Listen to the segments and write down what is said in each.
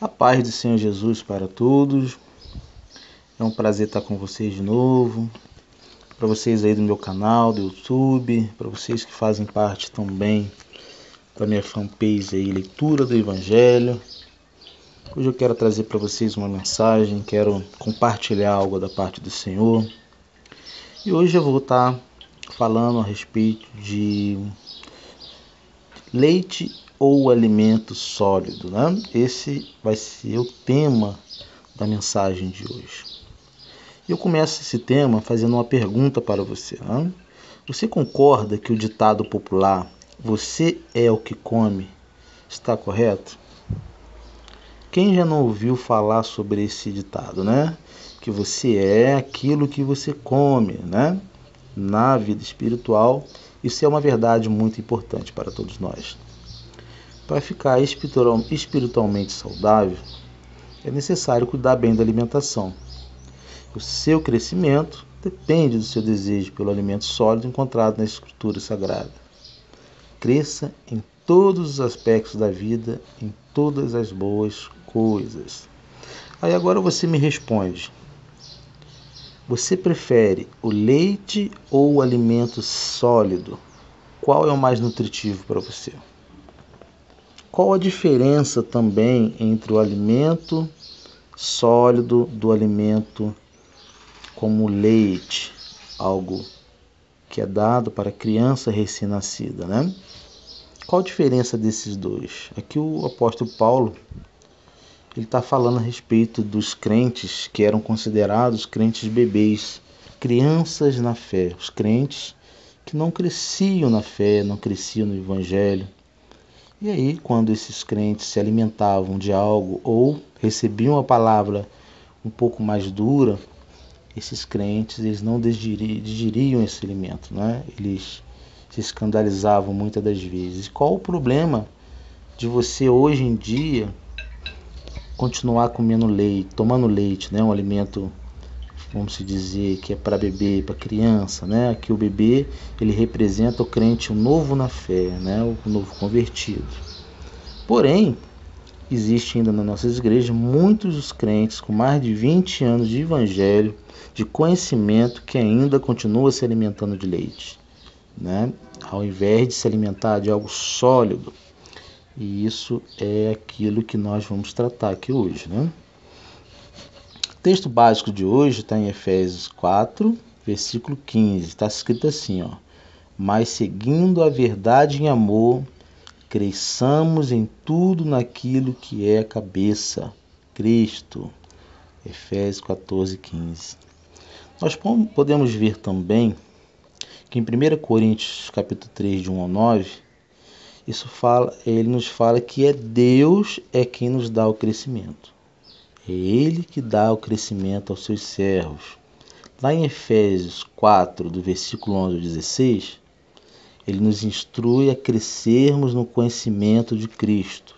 A paz do Senhor Jesus para todos. É um prazer estar com vocês de novo. Para vocês aí do meu canal, do YouTube, para vocês que fazem parte também da minha fanpage aí, Leitura do Evangelho. Hoje eu quero trazer para vocês uma mensagem, quero compartilhar algo da parte do Senhor. E hoje eu vou estar falando a respeito de leite ou alimento sólido, né? Esse vai ser o tema da mensagem de hoje. Eu começo esse tema fazendo uma pergunta para você, né? Você concorda que o ditado popular "você é o que come" está correto? Quem já não ouviu falar sobre esse ditado, né? Que você é aquilo que você come, né? Na vida espiritual, isso é uma verdade muito importante para todos nós. Para ficar espiritualmente saudável, é necessário cuidar bem da alimentação. O seu crescimento depende do seu desejo pelo alimento sólido encontrado na Escritura Sagrada. Cresça em todos os aspectos da vida, em todas as boas coisas. Aí agora você me responde. Você prefere o leite ou o alimento sólido? Qual é o mais nutritivo para você? Qual a diferença também entre o alimento sólido do alimento como leite, algo que é dado para a criança recém-nascida, né? Qual a diferença desses dois? Aqui o apóstolo Paulo ele está falando a respeito dos crentes que eram considerados crentes bebês, crianças na fé, os crentes que não cresciam na fé, não cresciam no Evangelho. E aí, quando esses crentes se alimentavam de algo ou recebiam a palavra um pouco mais dura, esses crentes eles não digeriam esse alimento, né? Eles se escandalizavam muitas das vezes. Qual o problema de você hoje em dia continuar comendo leite, tomando leite, né? Um alimento, vamos dizer, que é para bebê, para criança, né? Aqui o bebê, ele representa o crente o novo na fé, né? O novo convertido. Porém, existe ainda nas nossas igrejas muitos crentes com mais de 20 anos de evangelho, de conhecimento, que ainda continua se alimentando de leite, né? Ao invés de se alimentar de algo sólido. E isso é aquilo que nós vamos tratar aqui hoje, né? O texto básico de hoje está em Efésios 4, versículo 15. Está escrito assim, ó: "Mas seguindo a verdade em amor, cresçamos em tudo naquilo que é a cabeça, Cristo." Efésios 14, 15. Nós podemos ver também que em 1 Coríntios capítulo 3, de 1 ao 9, ele nos fala que Deus é quem nos dá o crescimento. É Ele que dá o crescimento aos seus servos. Lá em Efésios 4, do versículo 11 ao 16, ele nos instrui a crescermos no conhecimento de Cristo,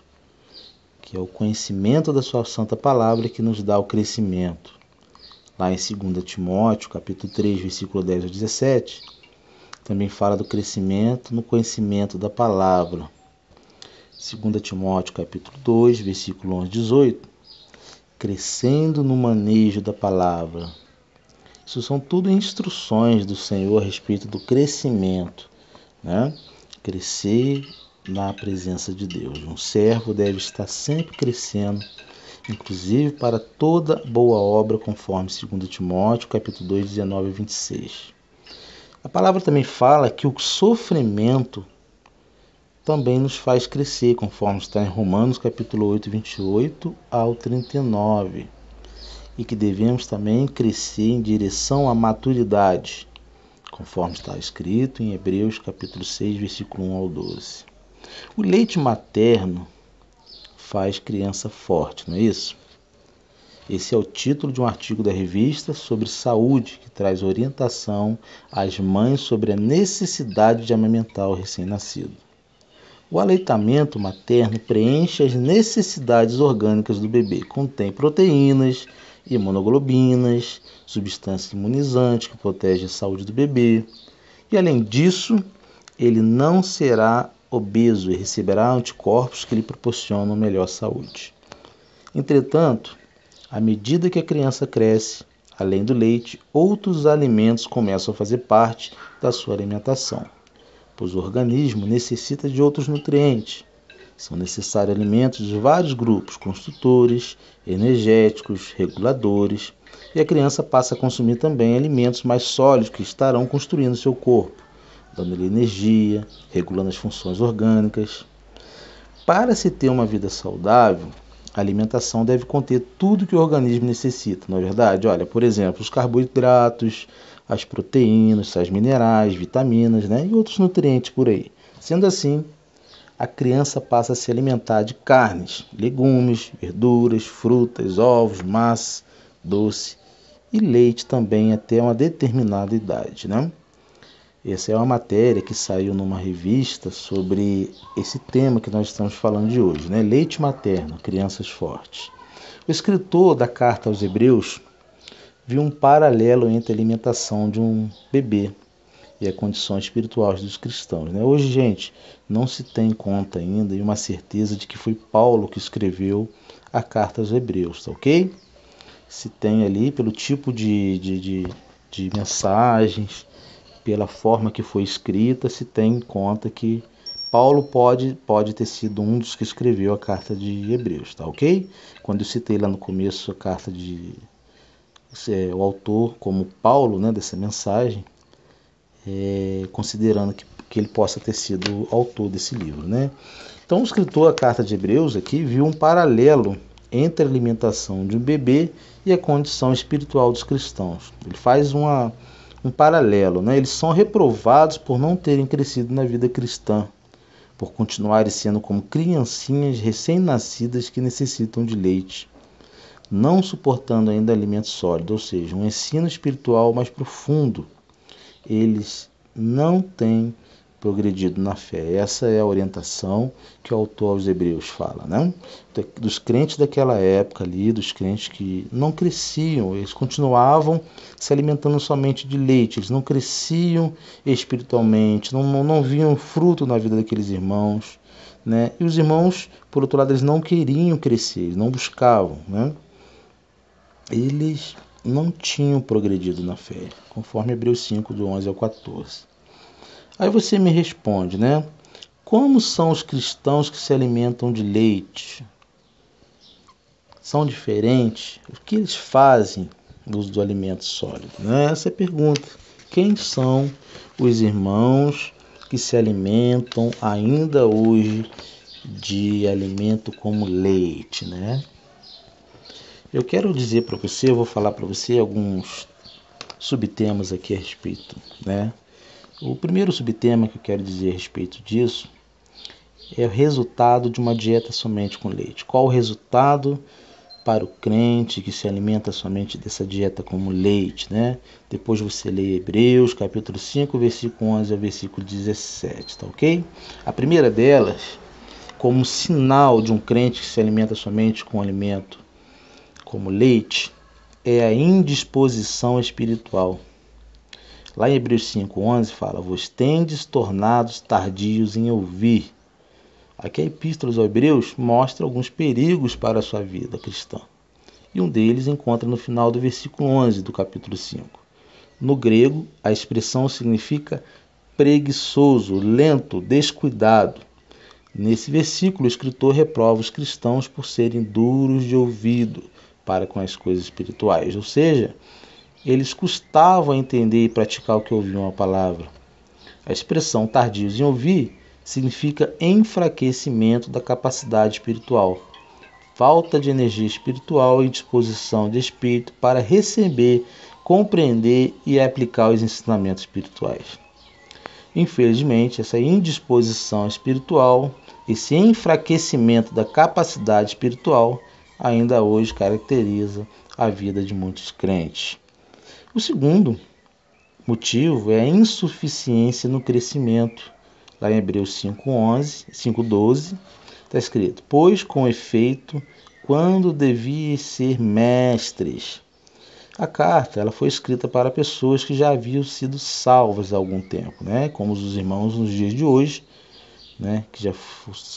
que é o conhecimento da sua santa palavra que nos dá o crescimento. Lá em 2 Timóteo, capítulo 3, versículo 10 ao 17, também fala do crescimento no conhecimento da palavra. 2 Timóteo, capítulo 2, versículo 11 ao 18, crescendo no manejo da palavra. Isso são tudo instruções do Senhor a respeito do crescimento, né? Crescer na presença de Deus. Um servo deve estar sempre crescendo, inclusive para toda boa obra, conforme 2 Timóteo, capítulo 2, 19 a 26. A palavra também fala que o sofrimento também nos faz crescer, conforme está em Romanos, capítulo 8, 28 ao 39. E que devemos também crescer em direção à maturidade, conforme está escrito em Hebreus, capítulo 6, versículo 1 ao 12. O leite materno faz criança forte, não é isso? Esse é o título de um artigo da revista sobre saúde, que traz orientação às mães sobre a necessidade de amamentar o recém-nascido. O aleitamento materno preenche as necessidades orgânicas do bebê. Contém proteínas, imunoglobulinas, substâncias imunizantes que protegem a saúde do bebê. E além disso, ele não será obeso e receberá anticorpos que lhe proporcionam melhor saúde. Entretanto, à medida que a criança cresce, além do leite, outros alimentos começam a fazer parte da sua alimentação, pois o organismo necessita de outros nutrientes. São necessários alimentos de vários grupos, construtores, energéticos, reguladores, e a criança passa a consumir também alimentos mais sólidos que estarão construindo seu corpo, dando-lhe energia, regulando as funções orgânicas. Para se ter uma vida saudável, a alimentação deve conter tudo que o organismo necessita, não é verdade? Olha, por exemplo, os carboidratos, as proteínas, sais minerais, vitaminas, e outros nutrientes por aí. Sendo assim, a criança passa a se alimentar de carnes, legumes, verduras, frutas, ovos, massa, doce e leite também até uma determinada idade, Essa é uma matéria que saiu numa revista sobre esse tema que nós estamos falando de hoje, Leite materno, crianças fortes. O escritor da carta aos Hebreus viu um paralelo entre a alimentação de um bebê e a condição espiritual dos cristãos. Hoje, gente, não se tem conta ainda e uma certeza de que foi Paulo que escreveu a carta aos Hebreus, tá ok? Se tem ali pelo tipo de mensagens, pela forma que foi escrita, se tem em conta que Paulo pode ter sido um dos que escreveu a carta de Hebreus, tá ok? Quando eu citei lá no começo a carta o autor como Paulo, dessa mensagem, considerando que ele possa ter sido o autor desse livro, Então o escritor da carta de Hebreus aqui viu um paralelo entre a alimentação de um bebê e a condição espiritual dos cristãos. Ele faz um paralelo, Eles são reprovados por não terem crescido na vida cristã, por continuarem sendo como criancinhas recém-nascidas que necessitam de leite, não suportando ainda alimento sólido, ou seja, um ensino espiritual mais profundo. Eles não têm progredido na fé. Essa é a orientação que o autor aos Hebreus fala, Dos crentes daquela época ali, dos crentes que não cresciam, eles continuavam se alimentando somente de leite, eles não cresciam espiritualmente, não viam fruto na vida daqueles irmãos, E os irmãos, por outro lado, eles não queriam crescer, eles não buscavam, Eles não tinham progredido na fé, conforme Hebreus 5, do 11 ao 14. Aí você me responde, Como são os cristãos que se alimentam de leite? São diferentes? O que eles fazem no uso do alimento sólido? Essa é a pergunta. Quem são os irmãos que se alimentam ainda hoje de alimento como leite, Eu quero dizer para você, eu vou falar para você alguns subtemas aqui a respeito, O primeiro subtema que eu quero dizer a respeito disso é o resultado de uma dieta somente com leite. Qual o resultado para o crente que se alimenta somente dessa dieta como leite, Depois você lê Hebreus, capítulo 5, versículo 11 ao versículo 17, tá ok? A primeira delas, como sinal de um crente que se alimenta somente com alimento como leite, é a indisposição espiritual. Lá em Hebreus 5,11 fala: vos tendes tornados tardios em ouvir. Aqui a Epístola aos Hebreus mostra alguns perigos para a sua vida cristã. E um deles encontra no final do versículo 11 do capítulo 5. No grego, a expressão significa preguiçoso, lento, descuidado. Nesse versículo, o escritor reprova os cristãos por serem duros de ouvido para com as coisas espirituais, ou seja, eles custavam a entender e praticar o que ouviam a palavra. A expressão tardios em ouvir significa enfraquecimento da capacidade espiritual, falta de energia espiritual e disposição de espírito para receber, compreender e aplicar os ensinamentos espirituais. Infelizmente, essa indisposição espiritual, esse enfraquecimento da capacidade espiritual, ainda hoje caracteriza a vida de muitos crentes. O segundo motivo é a insuficiência no crescimento. Lá em Hebreus 5:12, está escrito: pois com efeito, quando deviam ser mestres. A carta ela foi escrita para pessoas que já haviam sido salvas há algum tempo, como os irmãos nos dias de hoje, né, que já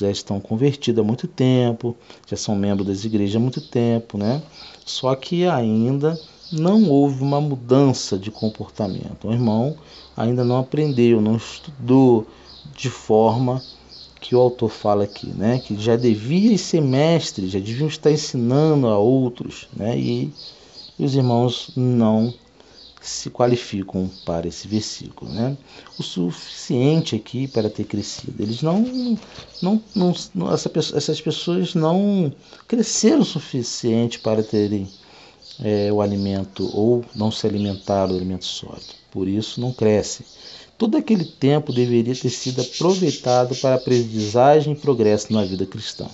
estão convertidos há muito tempo, já são membros das igrejas há muito tempo, né? Só que ainda não houve uma mudança de comportamento. O irmão ainda não aprendeu, não estudou de forma que o autor fala aqui, né? Que já devia ser mestre, já deviam estar ensinando a outros, né? E os irmãos não se qualificam para esse versículo, né? O suficiente aqui para ter crescido. Eles essas pessoas não cresceram o suficiente para terem o alimento ou não se alimentaram do alimento sólido. Por isso não crescem. Todo aquele tempo deveria ter sido aproveitado para aprendizagem e progresso na vida cristã.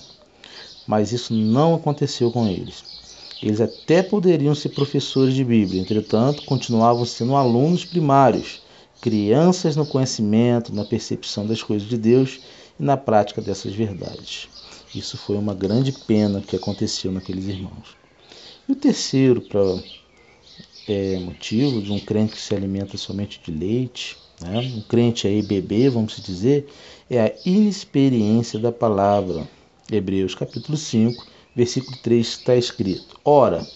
Mas isso não aconteceu com eles. Eles até poderiam ser professores de Bíblia, entretanto, continuavam sendo alunos primários, crianças no conhecimento, na percepção das coisas de Deus e na prática dessas verdades. Isso foi uma grande pena que aconteceu naqueles irmãos. E o terceiro motivo de um crente que se alimenta somente de leite, né? Um crente aí bebê, vamos dizer, é a inexperiência da palavra. Hebreus capítulo 5, versículo 3 está escrito: Ora,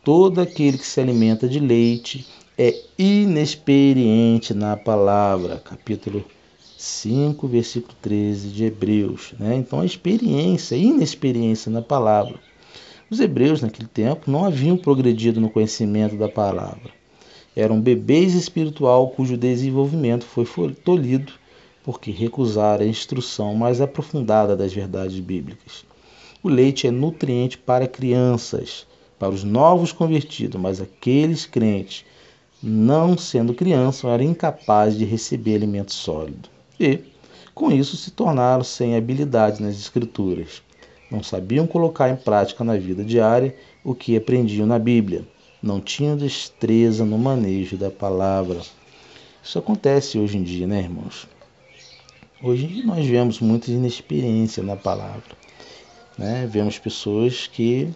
todo aquele que se alimenta de leite é inexperiente na palavra. Capítulo 5, versículo 13 de Hebreus, né? Então a inexperiência na palavra. Os hebreus naquele tempo não haviam progredido no conhecimento da palavra. Eram bebês espiritual cujo desenvolvimento foi tolhido porque recusaram a instrução mais aprofundada das verdades bíblicas. O leite é nutriente para crianças, para os novos convertidos, mas aqueles crentes, não sendo crianças, eram incapazes de receber alimento sólido. E, com isso, se tornaram sem habilidade nas escrituras. Não sabiam colocar em prática na vida diária o que aprendiam na Bíblia. Não tinham destreza no manejo da palavra. Isso acontece hoje em dia, né, irmãos? Hoje nós vemos muita inexperiência na palavra, né? Vemos pessoas que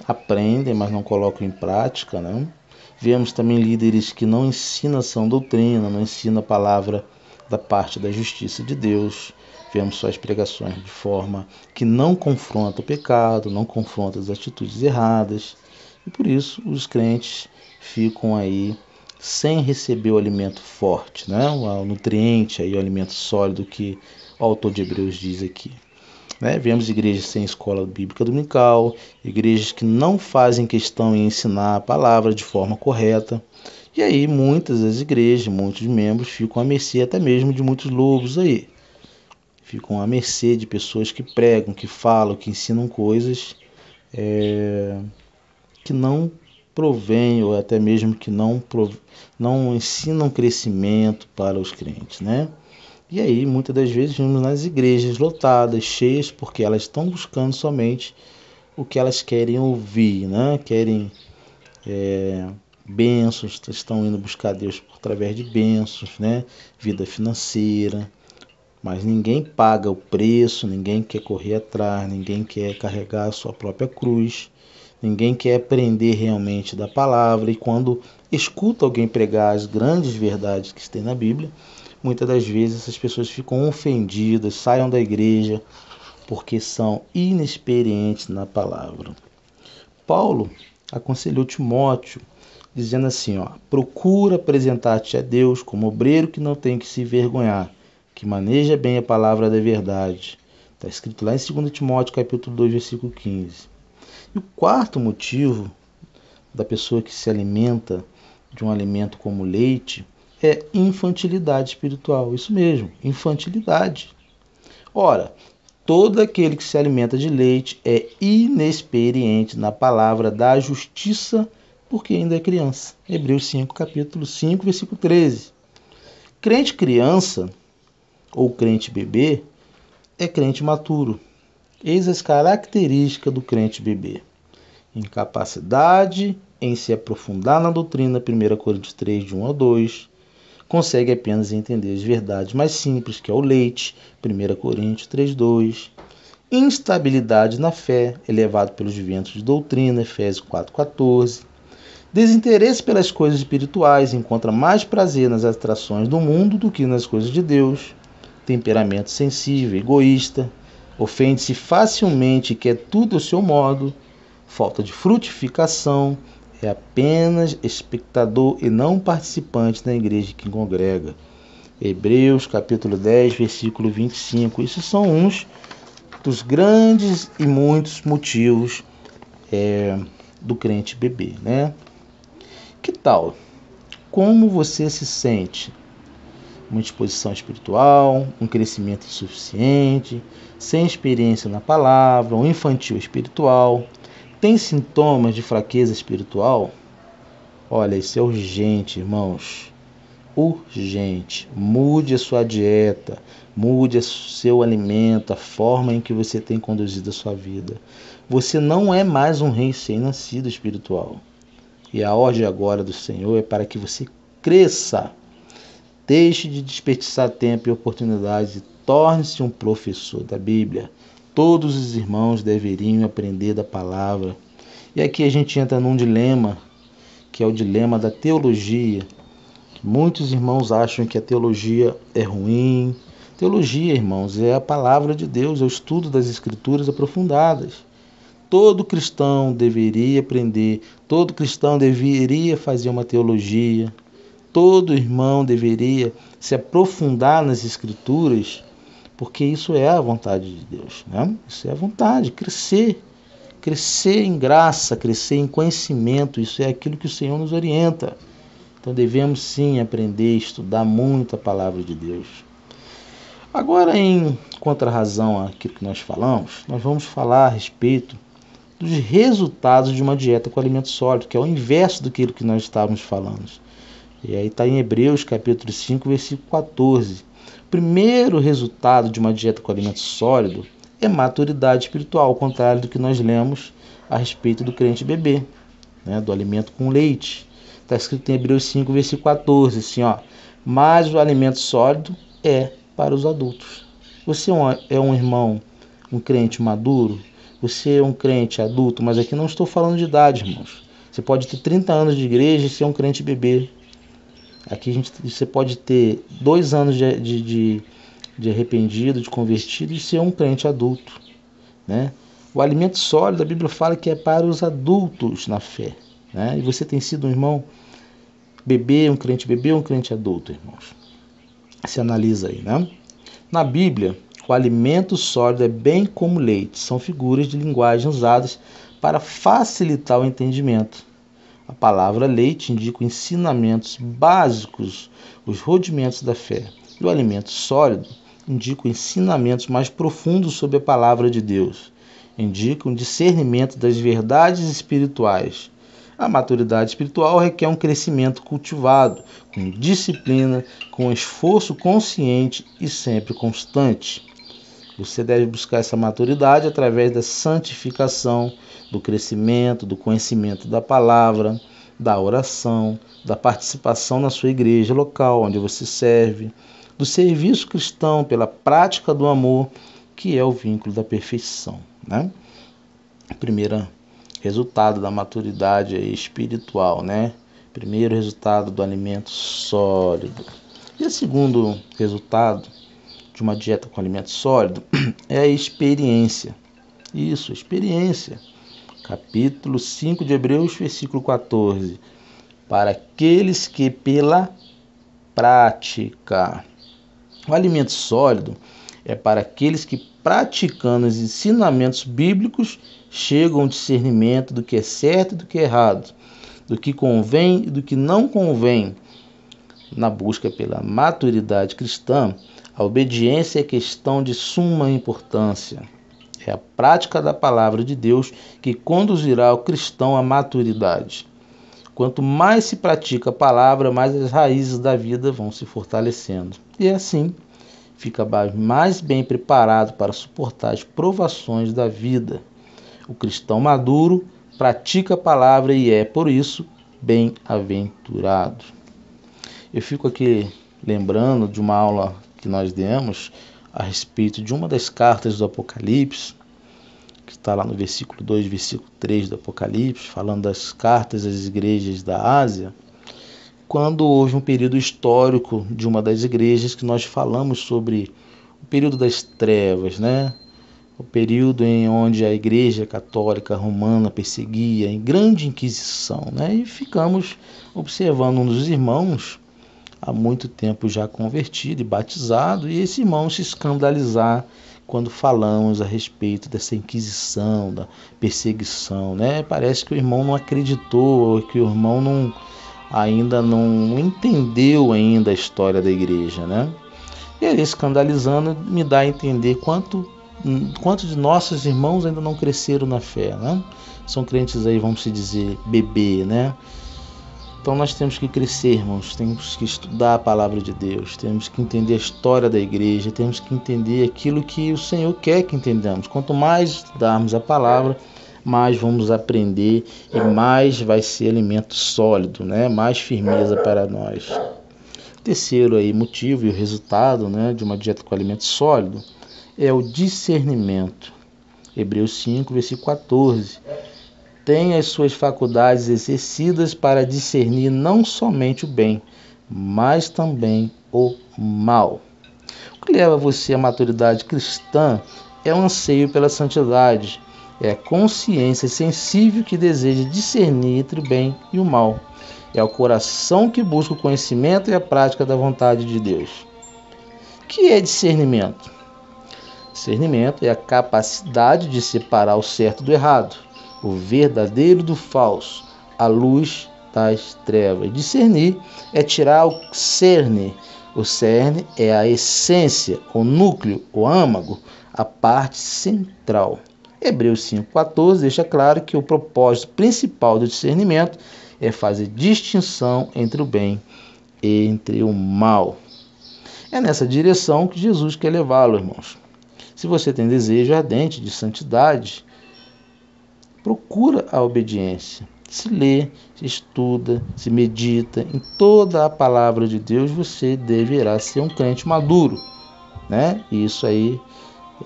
aprendem, mas não colocam em prática, né? Vemos também líderes que não ensinam sã doutrina, não ensinam a palavra da parte da justiça de Deus. Vemos suas pregações de forma que não confronta o pecado, não confronta as atitudes erradas. E por isso os crentes ficam aí sem receber o alimento forte, né? O nutriente, aí, o alimento sólido que o autor de Hebreus diz aqui. Né? Vemos igrejas sem escola bíblica dominical, igrejas que não fazem questão em ensinar a palavra de forma correta. E aí muitas das igrejas, muitos membros ficam à mercê até mesmo de muitos lobos aí. Ficam à mercê de pessoas que pregam, que falam, que ensinam coisas que não provém ou até mesmo que não ensinam crescimento para os crentes, né? E aí, muitas das vezes, vemos nas igrejas lotadas, cheias, porque elas estão buscando somente o que elas querem ouvir, né? Querem bênçãos, estão indo buscar Deus através de bênçãos, né? Vida financeira, mas ninguém paga o preço, ninguém quer correr atrás, ninguém quer carregar a sua própria cruz. Ninguém quer aprender realmente da palavra, e quando escuta alguém pregar as grandes verdades que tem na Bíblia, muitas das vezes essas pessoas ficam ofendidas, saem da igreja, porque são inexperientes na palavra. Paulo aconselhou Timóteo, dizendo assim, procura apresentar-te a Deus como obreiro que não tem que se envergonhar, que maneja bem a palavra da verdade. Está escrito lá em 2 Timóteo capítulo 2, versículo 15. E o quarto motivo da pessoa que se alimenta de um alimento como leite é infantilidade espiritual. Isso mesmo, infantilidade. Ora, todo aquele que se alimenta de leite é inexperiente na palavra da justiça, porque ainda é criança. Hebreus 5, capítulo 5, versículo 13. Crente criança ou crente bebê é crente maturo. Eis as características do crente bebê: incapacidade em se aprofundar na doutrina, 1 Coríntios 3, de 1 a 2, consegue apenas entender as verdades mais simples, que é o leite, 1 Coríntios 3, 2, instabilidade na fé, elevado pelos ventos de doutrina, Efésios 4, 14, desinteresse pelas coisas espirituais, encontra mais prazer nas atrações do mundo do que nas coisas de Deus, temperamento sensível, egoísta, ofende-se facilmente e quer tudo ao seu modo, falta de frutificação, é apenas espectador e não participante da igreja que congrega. Hebreus capítulo 10, versículo 25. Esses são uns dos grandes e muitos motivos do crente bebê, né? Que tal? Como você se sente? Uma disposição espiritual, um crescimento insuficiente, sem experiência na palavra, um infantil espiritual, tem sintomas de fraqueza espiritual? Olha, isso é urgente, irmãos. Urgente. Mude a sua dieta, mude o seu alimento, a forma em que você tem conduzido a sua vida. Você não é mais um recém-nascido espiritual. E a ordem agora do Senhor é para que você cresça. Deixe de desperdiçar tempo e oportunidades e torne-se um professor da Bíblia. Todos os irmãos deveriam aprender da palavra. E aqui a gente entra num dilema, que é o dilema da teologia. Muitos irmãos acham que a teologia é ruim. Teologia, irmãos, é a palavra de Deus, é o estudo das Escrituras aprofundadas. Todo cristão deveria aprender, todo cristão deveria fazer uma teologia, todo irmão deveria se aprofundar nas Escrituras, porque isso é a vontade de Deus, né? Isso é a vontade, crescer em graça, crescer em conhecimento, isso é aquilo que o Senhor nos orienta. Então devemos sim aprender, estudar muito a palavra de Deus. Agora, em contrarrazão àquilo que nós falamos, nós vamos falar a respeito dos resultados de uma dieta com alimento sólido, que é o inverso daquilo que nós estávamos falando. E aí está em Hebreus capítulo 5, versículo 14. O primeiro resultado de uma dieta com alimento sólido é maturidade espiritual, ao contrário do que nós lemos a respeito do crente bebê, né, do alimento com leite. Está escrito em Hebreus 5, versículo 14, assim, ó. Mas o alimento sólido é para os adultos. Você é um irmão, um crente maduro? Você é um crente adulto? Mas aqui não estou falando de idade, irmãos. Você pode ter 30 anos de igreja e ser um crente bebê. Aqui você pode ter 2 anos de arrependido, de convertido e ser um crente adulto, né? O alimento sólido, a Bíblia fala que é para os adultos na fé, né? E você tem sido um irmão bebê, um crente adulto, irmãos. Se analisa aí, né? Na Bíblia, o alimento sólido é bem como leite, são figuras de linguagem usadas para facilitar o entendimento. A palavra leite indica ensinamentos básicos, os rudimentos da fé. E o alimento sólido indica ensinamentos mais profundos sobre a palavra de Deus. Indica um discernimento das verdades espirituais. A maturidade espiritual requer um crescimento cultivado, com disciplina, com esforço consciente e sempre constante. Você deve buscar essa maturidade através da santificação, do crescimento, do conhecimento da palavra, da oração, da participação na sua igreja local, onde você serve, do serviço cristão pela prática do amor, que é o vínculo da perfeição, né? Primeiro resultado da maturidade espiritual, né? Primeiro resultado do alimento sólido. E o segundo resultado de uma dieta com alimento sólido é a experiência. Isso, experiência. Capítulo 5 de Hebreus, versículo 14. Para aqueles que pela prática. O alimento sólido é para aqueles que, praticando os ensinamentos bíblicos, chegam ao discernimento do que é certo e do que é errado, do que convém e do que não convém. Na busca pela maturidade cristã, a obediência é questão de suma importância. É a prática da palavra de Deus que conduzirá o cristão à maturidade. Quanto mais se pratica a palavra, mais as raízes da vida vão se fortalecendo. E assim, fica mais bem preparado para suportar as provações da vida. O cristão maduro pratica a palavra e é, por isso, bem-aventurado. Eu fico aqui lembrando de uma aula que nós demos a respeito de uma das cartas do Apocalipse, que está lá no versículo 2, versículo 3 do Apocalipse, falando das cartas às igrejas da Ásia, quando houve um período histórico de uma das igrejas que nós falamos sobre o período das trevas, né? O período em onde a Igreja Católica Romana perseguia, em grande inquisição, né? E ficamos observando um dos irmãos, há muito tempo já convertido e batizado, e esse irmão se escandalizar quando falamos a respeito dessa inquisição, da perseguição, né? Parece que o irmão não acreditou, que o irmão ainda não entendeu ainda a história da igreja, né? E ele escandalizando me dá a entender quanto de nossos irmãos ainda não cresceram na fé, né? São crentes aí, vamos se dizer, bebê, né? Então nós temos que crescer, irmãos, temos que estudar a palavra de Deus, temos que entender a história da igreja, temos que entender aquilo que o Senhor quer que entendamos. Quanto mais estudarmos a palavra, mais vamos aprender e mais vai ser alimento sólido, né? Mais firmeza para nós. Terceiro aí, motivo e o resultado, né, de uma dieta com alimento sólido é o discernimento. Hebreus 5, versículo 14. Tem as suas faculdades exercidas para discernir não somente o bem, mas também o mal. O que leva você à maturidade cristã é o anseio pela santidade, é a consciência sensível que deseja discernir entre o bem e o mal. É o coração que busca o conhecimento e a prática da vontade de Deus. O que é discernimento? Discernimento é a capacidade de separar o certo do errado, o verdadeiro do falso, a luz das trevas. Discernir é tirar o cerne. O cerne é a essência, o núcleo, o âmago, a parte central. Hebreus 5,14 deixa claro que o propósito principal do discernimento é fazer distinção entre o bem e entre o mal. É nessa direção que Jesus quer levá-lo, irmãos. Se você tem desejo ardente de santidade, procura a obediência. Se lê, se estuda, se medita em toda a palavra de Deus, você deverá ser um crente maduro, né? E isso aí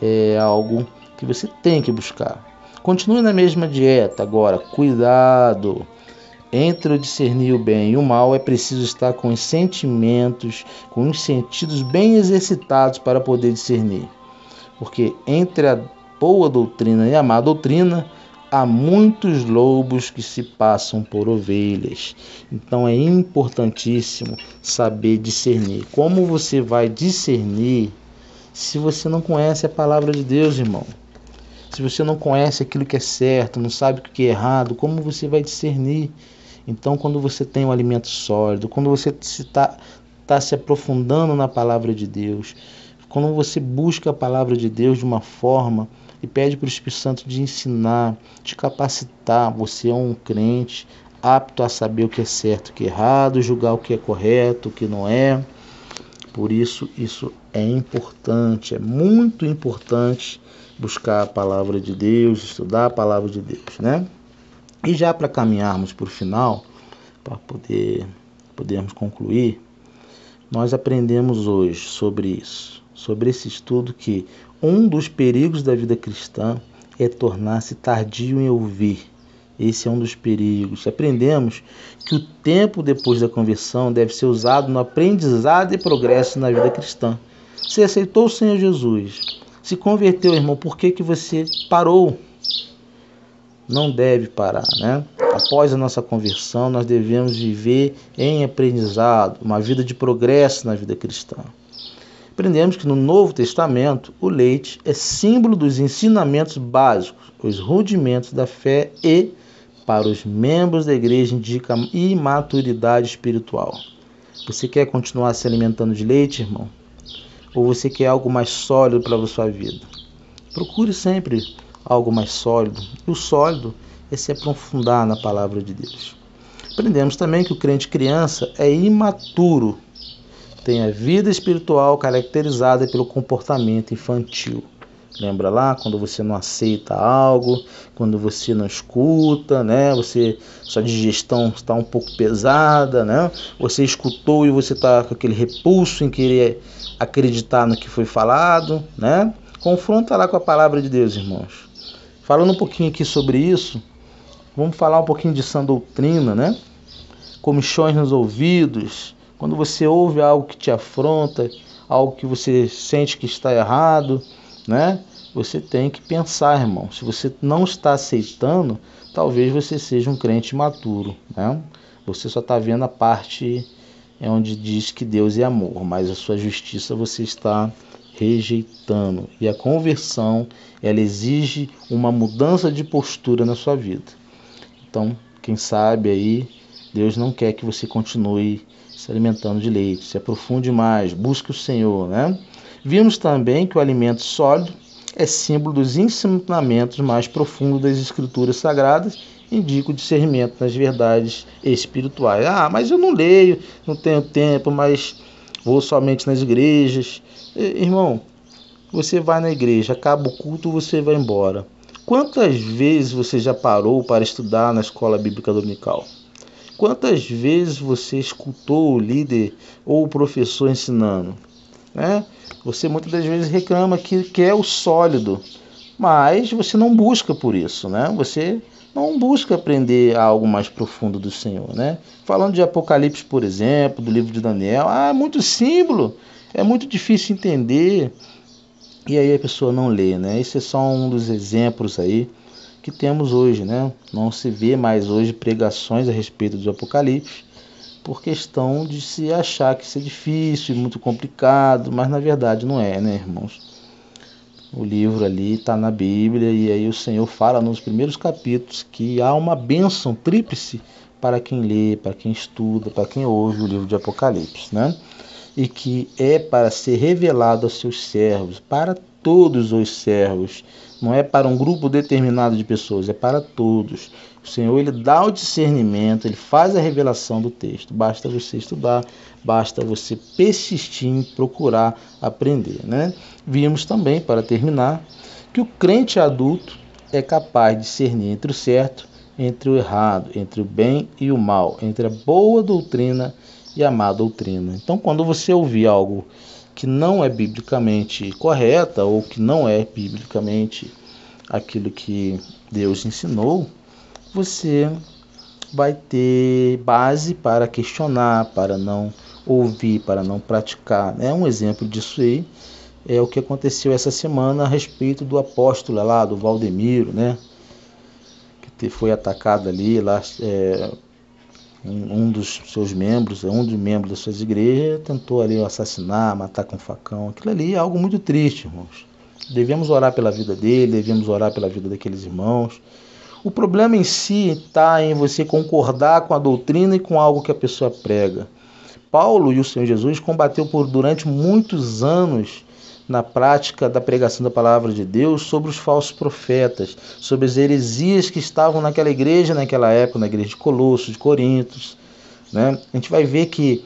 é algo que você tem que buscar. Continue na mesma dieta. Agora, cuidado. Entre o discernir o bem e o mal, é preciso estar com os sentimentos, com os sentidos bem exercitados para poder discernir. Porque entre a boa doutrina e a má doutrina, há muitos lobos que se passam por ovelhas. Então é importantíssimo saber discernir. Como você vai discernir se você não conhece a palavra de Deus, irmão? Se você não conhece aquilo que é certo, não sabe o que é errado, como você vai discernir? Então, quando você tem um alimento sólido, quando você está se aprofundando na palavra de Deus, quando você busca a palavra de Deus de uma forma e pede para o Espírito Santo de ensinar, de capacitar, você é um crente apto a saber o que é certo e o que é errado, julgar o que é correto, o que não é. Por isso é importante, é muito importante buscar a palavra de Deus, estudar a palavra de Deus, né? E já para caminharmos para o final, para podermos concluir, nós aprendemos hoje sobre isso, sobre esse estudo, que um dos perigos da vida cristã é tornar-se tardio em ouvir. Esse é um dos perigos. Aprendemos que o tempo depois da conversão deve ser usado no aprendizado e progresso na vida cristã. Você aceitou o Senhor Jesus, se converteu, irmão, por que você parou? Não deve parar, né? Após a nossa conversão, nós devemos viver em aprendizado, uma vida de progresso na vida cristã. Aprendemos que no Novo Testamento, o leite é símbolo dos ensinamentos básicos, os rudimentos da fé, e, para os membros da igreja, indica imaturidade espiritual. Você quer continuar se alimentando de leite, irmão? Ou você quer algo mais sólido para a sua vida? Procure sempre algo mais sólido. E o sólido é se aprofundar na palavra de Deus. Aprendemos também que o crente criança é imaturo, tem a vida espiritual caracterizada pelo comportamento infantil. Lembra lá quando você não aceita algo, quando você não escuta, né? Sua digestão está um pouco pesada, né? Você escutou e você está com aquele repulso em querer acreditar no que foi falado, né? Confronta lá com a palavra de Deus, irmãos. Falando um pouquinho aqui sobre isso, vamos falar um pouquinho de sã doutrina, né? Comichões nos ouvidos, quando você ouve algo que te afronta, algo que você sente que está errado, né? Você tem que pensar, irmão. Se você não está aceitando, talvez você seja um crente imaturo, né? Você só está vendo a parte onde diz que Deus é amor, mas a sua justiça você está rejeitando. E a conversão, ela exige uma mudança de postura na sua vida. Então, quem sabe aí, Deus não quer que você continue se alimentando de leite, se aprofunde mais, busque o Senhor, né? Vimos também que o alimento sólido é símbolo dos ensinamentos mais profundos das Escrituras Sagradas, indica o discernimento nas verdades espirituais. Ah, mas eu não leio, não tenho tempo, mas vou somente nas igrejas. Irmão, você vai na igreja, acaba o culto, você vai embora. Quantas vezes você já parou para estudar na escola bíblica dominical? Quantas vezes você escutou o líder ou o professor ensinando? Né? Você muitas das vezes reclama que quer o sólido, mas você não busca por isso, né? Você não busca aprender algo mais profundo do Senhor, né? Falando de Apocalipse, por exemplo, do livro de Daniel, é muito símbolo, é muito difícil entender, e aí a pessoa não lê, né? Esse é só um dos exemplos aí que temos hoje, né? Não se vê mais hoje pregações a respeito do Apocalipse, por questão de se achar que isso é difícil, muito complicado, mas na verdade não é, né, irmãos? O livro ali está na Bíblia e aí o Senhor fala nos primeiros capítulos que há uma bênção tríplice para quem lê, para quem estuda, para quem ouve o livro de Apocalipse, né? E que é para ser revelado aos seus servos, para todos os servos, não é para um grupo determinado de pessoas, é para todos. O Senhor, ele dá o discernimento, ele faz a revelação do texto. Basta você estudar, basta você persistir em procurar aprender, né? Vimos também, para terminar, que o crente adulto é capaz de discernir entre o certo, entre o errado, entre o bem e o mal, entre a boa doutrina e a má doutrina. Então, quando você ouvir algo que não é biblicamente correta ou que não é biblicamente aquilo que Deus ensinou, você vai ter base para questionar, para não ouvir, para não praticar. Um exemplo disso aí é o que aconteceu essa semana a respeito do apóstolo lá, do Valdemiro, né? Que foi atacado ali, lá, um dos seus membros, um dos membros das suas igrejas, tentou ali assassinar, matar com facão. Aquilo ali é algo muito triste, irmãos. Devemos orar pela vida dele, devemos orar pela vida daqueles irmãos. O problema em si está em você concordar com a doutrina e com algo que a pessoa prega. Paulo e o Senhor Jesus combateu durante muitos anos na prática da pregação da palavra de Deus sobre os falsos profetas, sobre as heresias que estavam naquela igreja, naquela época, na igreja de Colossos, de Corintos, né? A gente vai ver que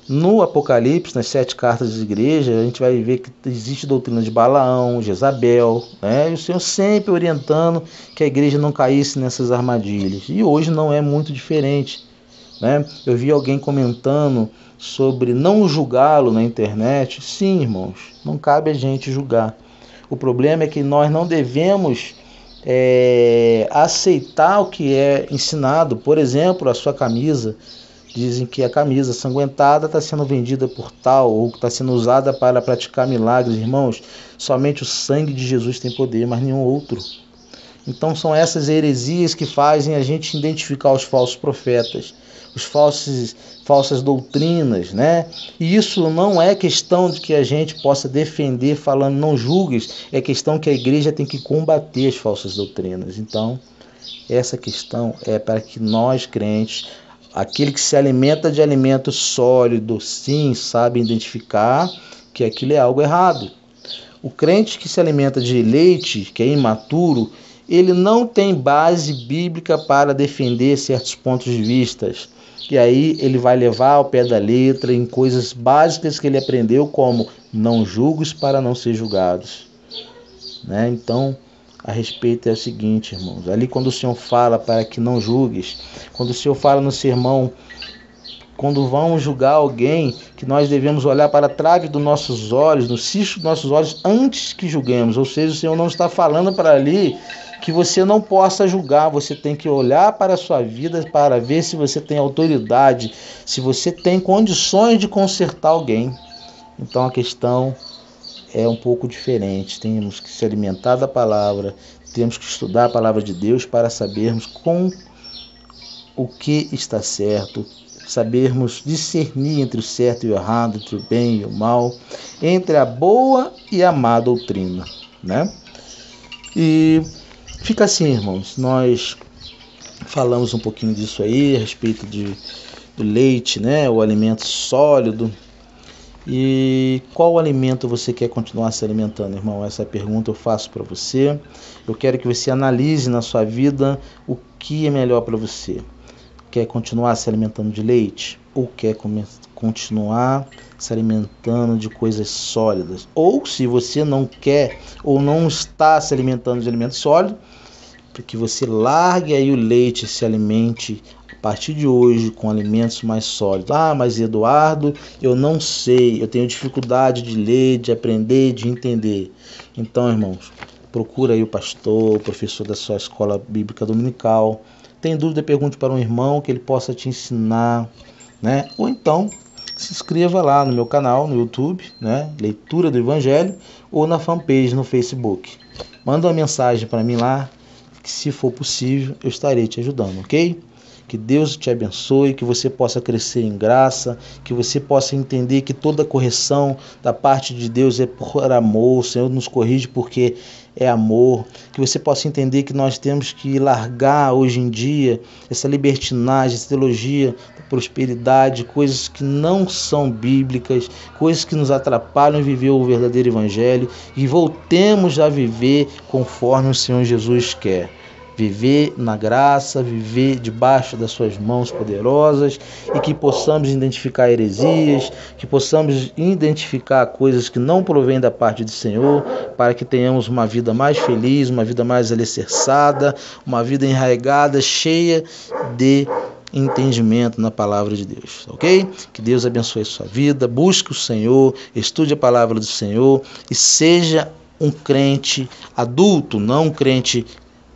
no Apocalipse, nas 7 cartas de igreja, a gente vai ver que existe doutrina de Balaão, Jezabel, né? E o Senhor sempre orientando que a igreja não caísse nessas armadilhas. E hoje não é muito diferente, né? Eu vi alguém comentando sobre não julgá-lo na internet. Sim, irmãos, não cabe a gente julgar. O problema é que nós não devemos aceitar o que é ensinado. Por exemplo, a sua camisa. Dizem que a camisa sanguentada está sendo vendida por tal, ou está sendo usada para praticar milagres. Irmãos, somente o sangue de Jesus tem poder, mas nenhum outro. Então são essas heresias que fazem a gente identificar os falsos profetas, os falsas doutrinas, né? E isso não é questão de que a gente possa defender falando não julgues, é questão que a igreja tem que combater as falsas doutrinas. Então, essa questão é para que nós, crentes, aquele que se alimenta de alimento sólido, sim, sabe identificar que aquilo é algo errado. O crente que se alimenta de leite, que é imaturo, ele não tem base bíblica para defender certos pontos de vista. E aí ele vai levar ao pé da letra em coisas básicas que ele aprendeu, como não julgues para não ser julgados, né? Então, a respeito é o seguinte, irmãos. Ali quando o Senhor fala para que não julgues, quando o Senhor fala no sermão, quando vamos julgar alguém, que nós devemos olhar para a trave dos nossos olhos, no cisto dos nossos olhos, antes que julguemos. Ou seja, o Senhor não está falando para ali que você não possa julgar. Você tem que olhar para a sua vida para ver se você tem autoridade, se você tem condições de consertar alguém. Então a questão é um pouco diferente. Temos que se alimentar da palavra, temos que estudar a palavra de Deus para sabermos com o que está certo, sabermos discernir entre o certo e o errado, entre o bem e o mal, entre a boa e a má doutrina, né? E fica assim, irmãos, nós falamos um pouquinho disso aí, a respeito do leite, né? O alimento sólido. E qual alimento você quer continuar se alimentando, irmão? Essa pergunta eu faço para você. Eu quero que você analise na sua vida o que é melhor para você. Quer continuar se alimentando de leite? Ou quer continuar se alimentando de coisas sólidas? Ou se você não quer ou não está se alimentando de alimento sólido, para que você largue aí o leite e se alimente a partir de hoje com alimentos mais sólidos. Ah, mas Eduardo, eu não sei, eu tenho dificuldade de ler, de aprender, de entender. Então, irmãos, procura aí o pastor, o professor da sua escola bíblica dominical. Tem dúvida, pergunte para um irmão que ele possa te ensinar, né? Ou então, se inscreva lá no meu canal, no YouTube, né? Leitura do Evangelho, ou na fanpage no Facebook. Manda uma mensagem para mim lá, que se for possível, eu estarei te ajudando, ok? Que Deus te abençoe, que você possa crescer em graça, que você possa entender que toda correção da parte de Deus é por amor, o Senhor nos corrige porque é amor, que você possa entender que nós temos que largar hoje em dia essa libertinagem, essa teologia da prosperidade, coisas que não são bíblicas, coisas que nos atrapalham em viver o verdadeiro evangelho e voltemos a viver conforme o Senhor Jesus quer. Viver na graça, viver debaixo das suas mãos poderosas e que possamos identificar heresias, que possamos identificar coisas que não provêm da parte do Senhor, para que tenhamos uma vida mais feliz, uma vida mais alicerçada, uma vida enraizada, cheia de entendimento na palavra de Deus, ok? Que Deus abençoe a sua vida, busque o Senhor, estude a palavra do Senhor e seja um crente adulto, não um crente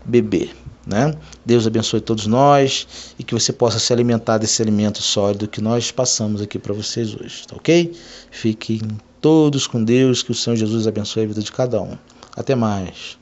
bebê, né? Deus abençoe todos nós e que você possa se alimentar desse alimento sólido que nós passamos aqui para vocês hoje, tá ok? Fiquem todos com Deus, que o Senhor Jesus abençoe a vida de cada um. Até mais.